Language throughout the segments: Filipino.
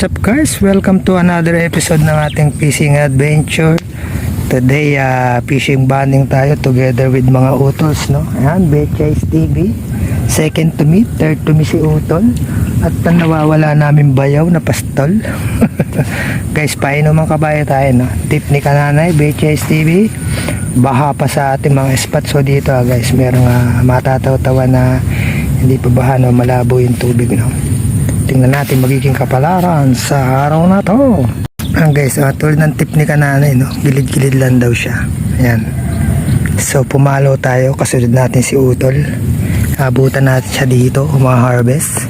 What's up guys? Welcome to another episode ng ating fishing adventure. Today fishing bonding tayo together with mga utols, no? Ayan, Betchais TV. Second to me, third to me si Utol. At nawawala namin bayaw na pastol. Guys, painuman kabayo tayo, no? Tip ni Kananay, Betchais TV. Baha pa sa ating mga spots. So dito guys, merong matataw-tawa na hindi pa baha, no? Malabo yung tubig, no? Tingnan natin magiging kapalaran sa araw na to. Guys, tulad ng tip ni Kananay, no? Gilid-gilid lang daw siya. Ayan. So pumalo tayo, kasunod natin si Utol. Abutan natin siya dito, humaharvest.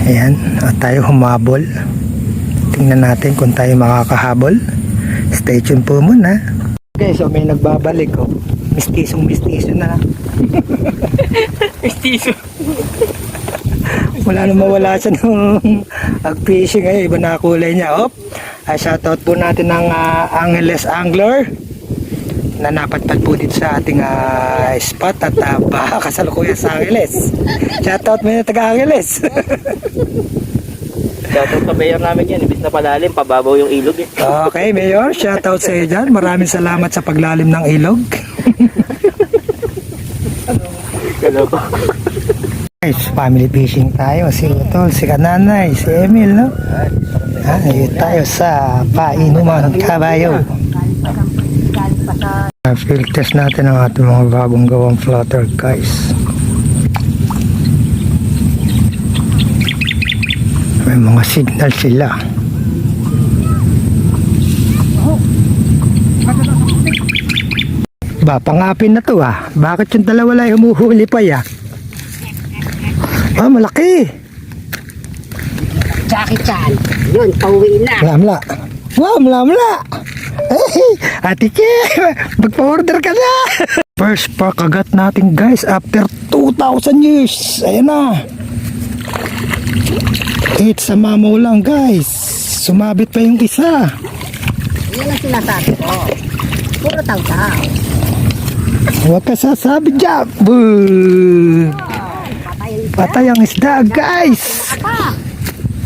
Ayan, at tayo humabol. Tingnan natin kung tayo makakahabol. Stay tuned po muna. Guys, so may nagbabalik, oh. Mistiso na. Mistiso. Wala na mawala siya nung ag-fishing ngayon. Iba na kulay niya. Shoutout po natin ng Angeles Angler na napadpad po dito sa ating spot at baka kasalukuyan sa Angeles. Shoutout mo na taga-Angeles. Shoutout pa mayor namin yan. Ibig na palalim, pababaw yung ilog eh. Okay, Mayor. Shoutout sa iyo dyan. Maraming salamat sa paglalim ng ilog. Hello po. Guys, family fishing tayo. Si Utol, si Kananay, si Emil, no? Tayo sa painuman ng kabayo. Field test natin ang ating mga bagong gawang floater, guys. May mga signal sila. Pangapin na to Bakit yung dalawa lang humuhuli pa malaki. Jackie Chan. Yun, pauwi na. Mla. Wow, mla. Ate Che, magpa-order ka na. First pakagat natin guys after 2,000 years. Ayan na. It's a mamaw lang guys. Sumabit pa yung isa. Yan ang sinasabi ko. Puro taw-taw. Huwag ka sasabi dyan. Boo! Patay ang isda guys.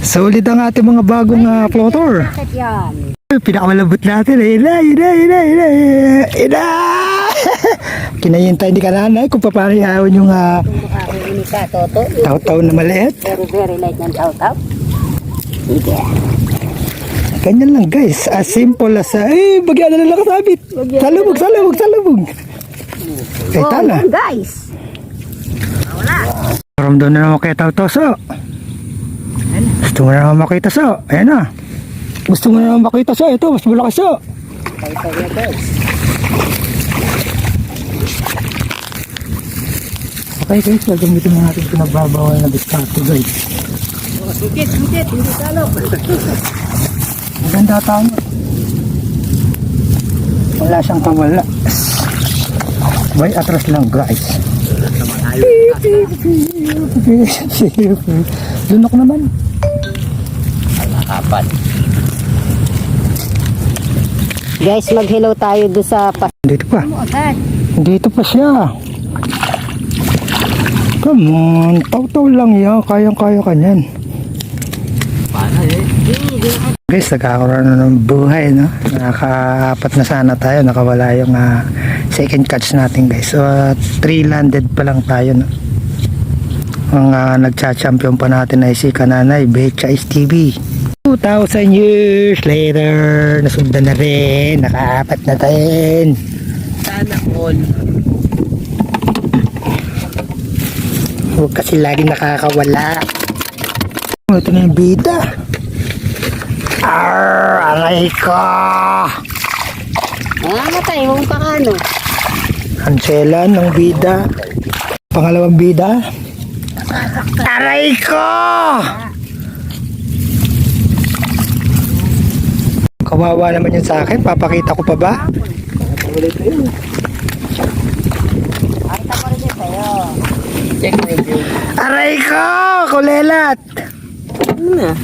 Solid ang ating mga bagong floater. Bakit yan? Pinakamalabot natin. Ina! Kinahintay ni Kananay kung paano ihawin yung Makakarinig ka, Toto. taw-taw na maliit. Very light ng taw-taw. Ganyan lang guys. As simple as bagyan na lang kasabit. Salubog. Tala. Guys. Karam doon na naman kayo taw-taw so. Gusto mo na naman makita so. Ayan na. Gusto mo na naman makita so. Ito, mas malaki so. Taw-taw na guys. Okay guys, gagamitin na natin pinagbabawal na diskato guys. Sukit. Hindi salop. Maganda tayo. Wala siyang kawala. May atras lang guys. Lunok naman. Kapan. Guys, mag-hello tayo doon sa Dito pa. Dito pa siya. Come on. Taw-taw lang yan. Kayang-kaya ka niyan. Guys, nagkakaroon na ng buhay, no? Nakaka-apat na sana tayo. Nakawala yung second catch natin, guys. So, 3 landed pa lang tayo, no? Ang nagcha-champion pa natin ay si Kananay, Betchais TV. 2,000 years later, nasundan na rin. Nakaapat na tayo. Sana all. Huwag kasi lagi nakakawala. Ito na yung bida. Aray ko. Nangamatay, huwag ka ano. Anselan ng bida. Pangalawang bida. Aray ko. Kawawa naman yun sa akin. Papakita ko pa ba? Pakita ko rin sa'yo. Check review. Aray ko. Kulelat. Ano na?